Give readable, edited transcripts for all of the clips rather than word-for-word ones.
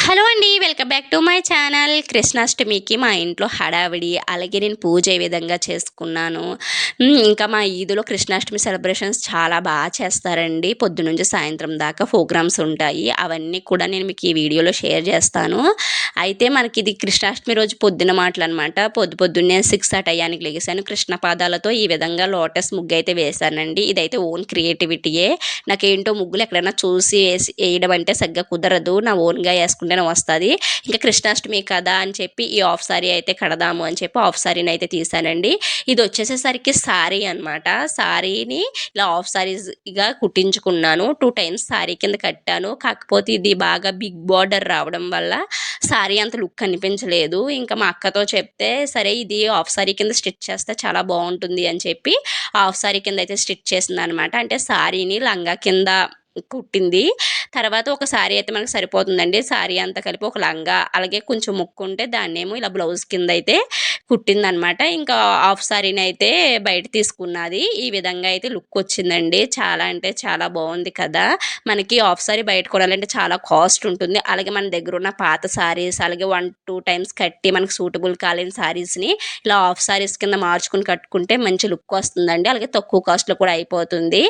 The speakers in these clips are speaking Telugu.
హలో అండి. Welcome back to my channel. కృష్ణాష్టమికి మా ఇంట్లో హడావిడి, అలాగే నేను పూజ ఏ విధంగా చేసుకున్నాను. ఇంకా మా ఈదులో కృష్ణాష్టమి సెలబ్రేషన్స్ చాలా చేస్తారండి. పొద్దునుంచి సాయంత్రం దాకా ప్రోగ్రామ్స్ ఉంటాయి. అవన్నీ కూడా నేను మీకు ఈ వీడియోలో షేర్ చేస్తాను. అయితే మనకి ఇది కృష్ణాష్టమి రోజు పొద్దున మాటలనమాట. పొద్దున్నే 6 ఆ టయానికి లెగిసాను. కృష్ణ పాదాలతో ఈ విధంగా లోటస్ ముగ్గయితే వేశానండి. ఇదైతే ఓన్ క్రియేటివిటీయే. నాకేంటో ముగ్గులు ఎక్కడైనా చూసి వేయడం అంటే సరిగ్గా కుదరదు. నా ఓన్‌గా యేసుకుంటేనే వస్తది. ఇంకా కృష్ణాష్టమి కదా అని చెప్పి ఈ హాఫ్ సారీ అయితే కడదాము అని చెప్పి హాఫ్ సారీనైతే తీశానండి. ఇదొచ్చేసేసరికి సారీ అనమాట. సారీని ఇలా హాఫ్ సారీస్‌గా కుట్టించుకున్నాను. 2 టైమ్స్ సారీ కింద కట్టాను. కాకపోతే ఇది బాగా బిగ్ బార్డర్ రావడం వల్ల సారీ అంత లుక్ కనిపించలేదు. ఇంకా మా అక్కతో చెప్తే, సరే ఇది హాఫ్ సారీ కింద స్టిచ్ చేస్తే చాలా బావుంటుంది అని చెప్పి హాఫ్ సారీ కింద అయితే స్టిచ్ చేసిందనమాట. అంటే సారీని లంగా కింద కుట్టింది. తర్వాత ఒక సారీ అయితే మనకు సరిపోతుందండి. సారీ అంతా కలిపి ఒక లంగా, అలాగే కొంచెం ముక్కుంటే దాన్నేమో ఇలా బ్లౌజ్ కింద అయితే కుట్టిందనమాట. ఇంకా హాఫ్ సారీనైతే బయట తీసుకున్నది. ఈ విధంగా అయితే లుక్ వచ్చిందండి. చాలా అంటే చాలా బాగుంది కదా! మనకి హాఫ్ సారీ బయట కొనాలంటే చాలా కాస్ట్ ఉంటుంది. అలాగే మన దగ్గర ఉన్న పాత సారీస్, అలాగే 1, 2 టైమ్స్ కట్టి మనకు సూటబుల్ కాలేని సారీస్‌ని ఇలా హాఫ్ సారీస్ కింద మార్చుకొని కట్టుకుంటే మంచి లుక్ వస్తుందండి. అలాగే తక్కువ కాస్ట్‌లో కూడా అయిపోతుంది.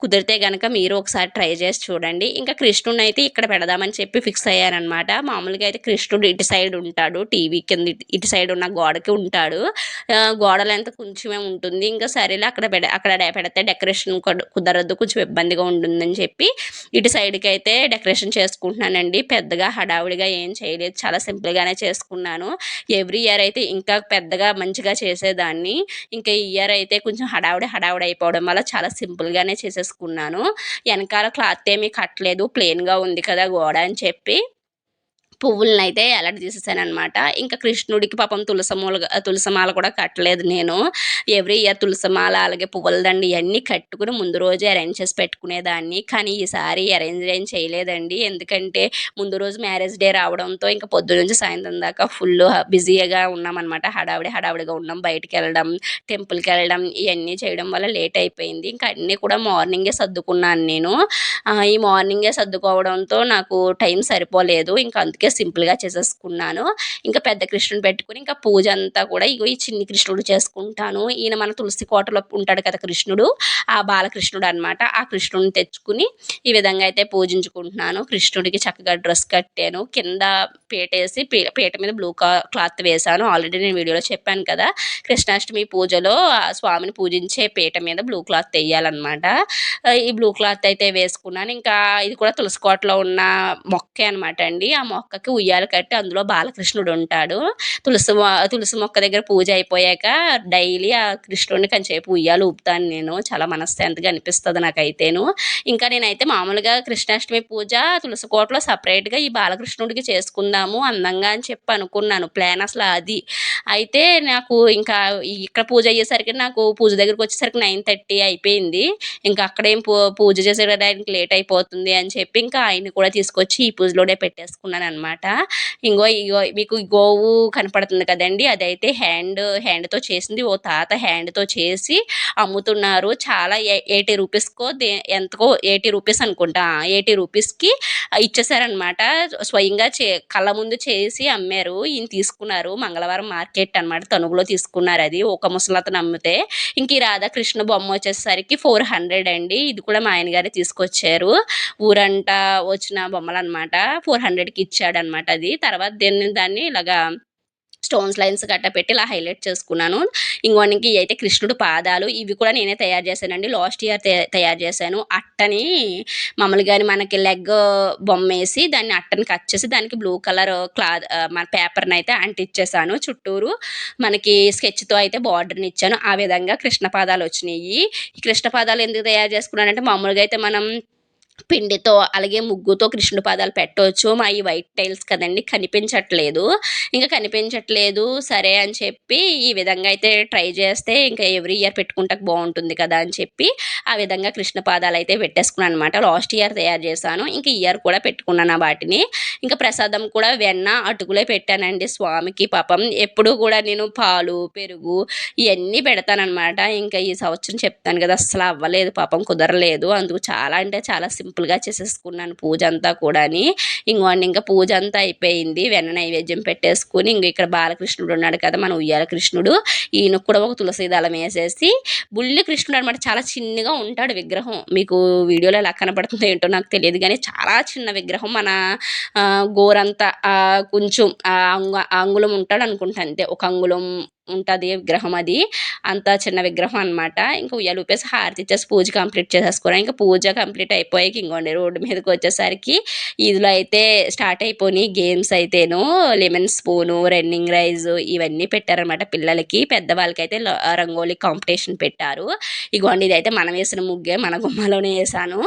కుదిరితే గనక మీరు ఒకసారి ట్రై చేసి చూడండి. ఇంకా కృష్ణుడినైతే ఇక్కడ పెడదామని చెప్పి ఫిక్స్ అయ్యాననమాట. మామూలుగా అయితే కృష్ణుడు ఇటు సైడ్ ఉంటాడు. టీవీ కింద ఇటు సైడ్ ఉన్న గోడకి ఉంటాడు. గోడ లెంత్ కొంచెమే ఉంటుంది. ఇంకా సరేలే అక్కడ పెడితే డెకరేషన్ కుదరదు, కొంచెం ఇబ్బందిగా ఉంటుందని చెప్పి ఇటు సైడ్‌కి అయితే డెకరేషన్ చేసుకుంటున్నానండి. పెద్దగా హడావుడిగా ఏం చేయలేదు. చాలా సింపుల్‌గానే చేసుకున్నాను. ఎవ్రీ ఇయర్ అయితే ఇంకా పెద్దగా మంచిగా చేసేదాన్ని. ఇంకా ఈ ఇయర్ అయితే కొంచెం హడావుడి అయిపోవడం వల్ల చాలా సింపుల్‌గానే చేసేసుకున్నాను. ఎనకాల క్లాత్ ఏమీ కట్టలేదు. ప్లెయిన్‌గా ఉంది కదా గోడ అని చెప్పి పువ్వులనైతే ఎలాడ తీసేసాననమాట. ఇంకా కృష్ణుడికి పాపం తులసమాల కూడా కట్టలేదు నేను. ఎవ్రీ ఇయర్ తులసమాల, అలాగే పువ్వుల దండ ఇయన్నీ కట్టుకుని ముందు రోజే అరేంజ్ చేసి పెట్టుకునేదాన్ని. కానీ ఈసారి అరేంజ్ ఏం చేయలేదండి. ఎందుకంటే ముందు రోజు మ్యారేజ్ డే రావడంతో ఇంక పొద్దున్నుంచి సాయంత్రం దాకా ఫుల్లు బిజీగా ఉన్నామనమాట. హడావిడిగా ఉన్నాం. బయటికెళ్ళడం, టెంపుల్‌కెళ్ళడం ఇయన్నీ చేయడం వల్ల లేట్ అయిపోయింది. ఇంకా అన్నీ కూడా మార్నింగే సర్దుకున్నాను నేను. ఈ మార్నింగే సర్దుకోవడంతో నాకు టైం సరిపోలేదు. ఇంక అందుకే సింపుల్‌గా చేసేసుకున్నాను. ఇంకా పెద్ద కృష్ణుడిని పెట్టుకొని ఇంకా పూజ అంతా కూడా ఇగో ఈ చిన్ని కృష్ణుడు చేసుకుంటాను. ఈయన మన తులసి కోటలో ఉంటాడు కదా కృష్ణుడు, ఆ బాలకృష్ణుడు అనమాట. ఆ కృష్ణుడిని తెచ్చుకుని ఈ విధంగా అయితే పూజించుకుంటున్నాను. కృష్ణుడికి చక్కగా డ్రెస్ కట్టాను. కింద పీటేసి పీట మీద బ్లూ క్లాత్ వేశాను. ఆల్రెడీ నేను వీడియోలో చెప్పాను కదా! కృష్ణాష్టమి పూజలో ఆ స్వామిని పూజించే పీట మీద బ్లూ క్లాత్ ఎయ్యాలనమాట. ఈ బ్లూ క్లాత్ అయితే వేసుకున్నాను. ఇంకా ఇది కూడా తులసి కోటలో ఉన్న మొక్కే అనమాట అండి. ఆ మొక్కకి ఉయ్యాల కట్టి అందులో బాలకృష్ణుడు ఉంటాడు. తులసి మొక్క దగ్గర పూజ అయిపోయాక డైలీ ఆ కృష్ణుడిని కొంచెంసేపు ఉయ్యాల ఊపుతాను నేను. చాలా మనశ్శాంతిగా అనిపిస్తది నాకైతేను. ఇంకా నేనైతే మామూలుగా కృష్ణాష్టమి పూజ తులసి కోటలో సెపరేట్‌గా ఈ బాలకృష్ణుడికి చేసుకుందాము అందంగా అని చెప్పి అనుకున్నాను. ప్లాన్ అసల అది. అయితే నాకు ఇంకా ఇక్కడ పూజ అయ్యేసరికి నాకు పూజ దగ్గరకొచ్చేసరికి 9:30 అయిపోయింది. ఇంకా అక్కడేం పూజ చేసేయడానికి లేట్ అయిపోతుంది అని చెప్పి ఇంకా ఆయన్ని కూడా తీసుకొచ్చి ఈ పూజలోనే పెట్టేసుకున్నాననమాట. ఇగో మీకు ఈ గోవు కనపడుతుంది కదండీ! అదైతే హ్యాండ్‌తో చేసింది. ఓ తాత హ్యాండ్‌తో చేసి అమ్ముతున్నారు. చాలా 80 రూపీస్‌కో ఎంతకో 80 రూపీస్ అనుకుంటా. 80 రూపీస్‌కి ఇచ్చేసారనమాట. స్వయంగా కళ్ళ ముందు చేసి అమ్మారు. ఈయన తీసుకున్నారు. మంగళవారం మార్కెట్ అనమాట. తణుకులో తీసుకున్నారది. ఒక ముసలతను అమ్మితే. ఇంక ఈ రాధాకృష్ణ బొమ్మ వచ్చేసరికి 400 అండి. ఇది కూడా మా ఆయన గారే తీసుకొచ్చారు. ఊరంటా వచ్చిన బొమ్మలనమాట. 400కి ఇచ్చాడనమాట అది. తర్వాత దాన్ని ఇలాగా స్టోన్స్ లైన్స్ గట్టా పెట్టి ఇలా హైలైట్ చేసుకున్నాను. ఇంకోనికి ఇయైతే కృష్ణుడు పాదాలు. ఇవి కూడా నేనే తయారు చేశానండి. లాస్ట్ ఇయర్ తయారు చేశాను. అట్టని మామూలుగానే మనకి లెగ్ బొమ్మేసి దాన్ని అట్టని కట్ చేసి దానికి బ్లూ కలర్ మన పేపర్‌నైతే అంటిచ్చేసాను చుట్టూరు. మనకి స్కెచ్‌తో అయితే బార్డర్‌ని ఇచ్చాను. ఆ విధంగా కృష్ణ పాదాలొచ్చినియి. ఈ కృష్ణ పాదాలు ఎందుకు తయారు చేసుకున్నానంటే మామూలుగా అయితే మనం పిండితో, అలాగే ముగ్గుతో కృష్ణుడి పాదాలు పెట్టొచ్చు. మాయి వైట్ టైల్స్ కదండీ! కనిపించట్లేదు. సరే అని చెప్పి ఈ విధంగా అయితే ట్రై చేస్తే ఇంకా ఎవ్రీ ఇయర్ పెట్టుకుంటాకి బావుంటుంది కదా! అని చెప్పి ఆ విధంగా కృష్ణ పాదాలైతే పెట్టేసుకున్నాననమాట. లాస్ట్ ఇయర్ తయారు చేశాను. ఇంక ఈ ఇయర్ కూడా పెట్టుకున్నాను వాటిని. ఇంకా ప్రసాదం కూడా వెన్న, అటుకులే పెట్టానండి స్వామికి. పాపం ఎప్పుడూ కూడా నేను పాలు, పెరుగు ఇయన్నీ పెడతాననమాట. ఇంకా ఈ సంవత్సరం చెప్తాను కదా! అస్సలు అవ్వలేదు పాపం కుదరలేదు. అందుకు చాలా అంటే చాలా సింపుల్‌గా చేసేసుకున్నాను పూజ అంతా కూడాని. ఇంగోండి ఇంకా పూజ అంతా అయిపోయింది. వెన్న నైవేద్యం పెట్టేసుకొని ఇంగ ఇక్కడ బాలకృష్ణుడు ఉన్నాడు కదా! మన ఉయ్యాల కృష్ణుడు. ఈయనకు కూడా ఒక తులసి దళం ఏసేసి బుల్లి కృష్ణుడు అనమాట. చాలా చిన్నగా ఉంటాడు విగ్రహం. మీకు వీడియోలో ఎలా కనపడుతుందో ఏంటో నాకు తెలియదు గానీ చాలా చిన్న విగ్రహం. మన గోరంతా కొంచెం అంగుళం ఉంటాడనుకుంటా అంతే. ఒక అంగుళం ఉంటది విగ్రహం అది. అంత చిన్న విగ్రహం అనమాట. ఇంక ఉయ్యాల ఊపేసి హారతిచ్చేసి పూజ కంప్లీట్ చేసేసుకున్నాం. ఇంక పూజ కంప్లీట్ అయిపోయాక ఇంగోండి రోడ్డు మీదకొచ్చేసరికి ఈదులో అయితే స్టార్ట్ అయిపోయినాయి గేమ్స్ అయితేను. లెమన్ స్పూను, రన్నింగ్ రైజ్ ఇవన్నీ పెట్టారనమాట పిల్లలకి. పెద్దవాళ్ళకైతే రంగోలీ కాంపిటీషన్ పెట్టారు. ఇగోండి ఇదైతే మనం వేసిన ముగ్గే. మన గుమ్మలోనే ఏసాను.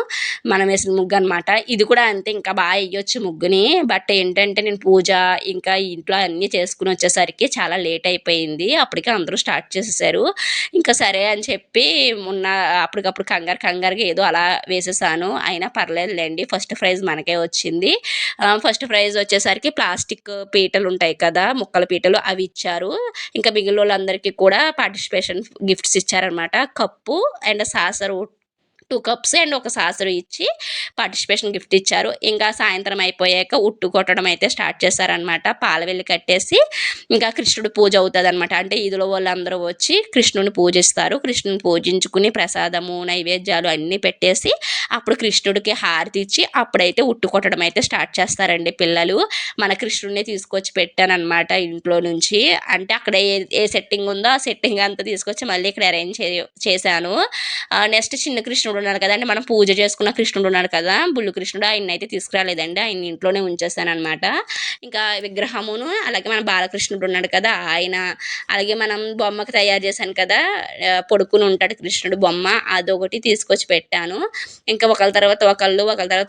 మనం వేసిన ముగ్గనమాట. ఇది కూడా అంతే ఇంకా ఎయ్యొచ్చు ముగ్గుని. బట్ ఏంటంటే నేను పూజ ఇంకా ఇంట్లో అన్నీ చేసుకొని వచ్చేసరికి చాలా లేట్ అయిపోయింది. అప్పటికే అందరూ స్టార్ట్ చేసేసారు. ఇంకా సరే అని చెప్పి అప్పటికప్పుడు కంగారుగా ఏదో అలా వేసేసాను. అయినా పర్లేదులెండి. ఫస్ట్ ప్రైజ్ మనకే వచ్చింది. ఫస్ట్ ప్రైజ్ వచ్చేసరికి ప్లాస్టిక్ పీటలుంటాయి కదా! ముక్కల పీటలు అవి ఇచ్చారు. ఇంకా మిగిలినోళ్ళందరికీ కూడా పార్టిసిపేషన్ గిఫ్ట్స్ ఇచ్చారనమాట. Cup and saucer 2 cups and ఒక సాసరు ఇచ్చి పార్టిసిపేషన్ గిఫ్ట్ ఇచ్చారు. ఇంకా సాయంత్రం అయిపోయాక ఉట్టు కొట్టడం అయితే స్టార్ట్ చేశారనమాట. పాలవెల్లి కట్టేసి ఇంకా కృష్ణుడి పూజ అవుతదనమాట. అంటే ఈదులో వాళ్ళందరూ వచ్చి కృష్ణుడిని పూజిస్తారు. కృష్ణుడిని పూజించుకుని ప్రసాదము, నైవేద్యాలు అన్నీ పెట్టేసి అప్పుడు కృష్ణుడికి హారతి ఇచ్చి అప్పుడైతే ఉట్టు కొట్టడం అయితే స్టార్ట్ చేస్తారండి పిల్లలు. మన కృష్ణుడినే తీసుకొచ్చి పెట్టాననమాట ఇంట్లో నుంచి. అంటే అక్కడ ఏ సెట్టింగ్ ఉందో ఆ సెట్టింగ్ అంతా తీసుకొచ్చి మళ్ళీ ఇక్కడ అరేంజ్ చేశాను. నెక్స్ట్ చిన్న కృష్ణుడు ఉన్నాడు కదండి, మనం పూజ చేసుకున్న కృష్ణుడు ఉన్నాడు కదా, బుల్లి కృష్ణుడు, ఆయన అయితే తీసుకురాలేదండి. ఆయన ఇంట్లోనే ఉంచేసానమాట. ఇంకా విగ్రహమును అలాగే మన బాలకృష్ణుడు ఉన్నాడు కదా ఆయన, అలాగే మనం బొమ్మకు తయారు చేశాను కదా పొడుకుని ఉంటాడు కృష్ణుడు బొమ్మ, అదొకటి తీసుకొచ్చి పెట్టాను. ఇంకా ఒకళ్ళ తర్వాత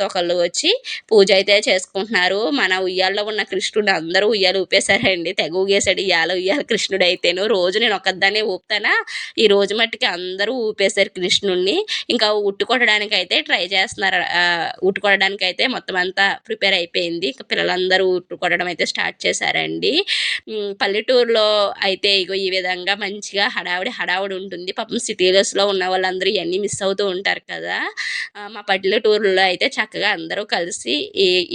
ఒకళ్ళు వచ్చి పూజ అయితే చేసుకుంటున్నారు. మన ఉయ్యాల్లో ఉన్న కృష్ణుడు అందరూ ఉయ్యాలు ఊపేశారండి. తెగ ఊగేశాడు ఉయ్యాల కృష్ణుడు అయితేను. రోజు నేను ఒక్కదాన్నే ఊపుతానా, ఈ రోజు మట్టికి అందరూ ఊపేశారు కృష్ణుడిని. ఇంకా ఉట్టు కొట్టడానికి అయితే ట్రై చేస్తున్నారు. ఉట్టు కొట్టడానికి అయితే మొత్తం అంతా ప్రిపేర్ అయిపోయింది. ఇంకా పిల్లలందరూ ఉట్టు కొట్టడం అయితే స్టార్ట్ చేశారండి. పల్లెటూరులో అయితే ఇగో ఈ విధంగా మంచిగా హడావుడి ఉంటుంది. పాపం సిటీస్లో ఉన్న వాళ్ళందరూ ఇవన్నీ మిస్ అవుతూ ఉంటారు కదా. మా పల్లెటూరులో అయితే చక్కగా అందరూ కలిసి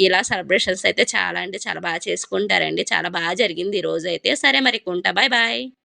ఇలా సెలబ్రేషన్స్ అయితే చాలా అంటే చాలా బాగా చేసుకుంటారండి. చాలా బాగా జరిగింది ఈరోజు అయితే. సరే మరి ఉంటా. Bye bye.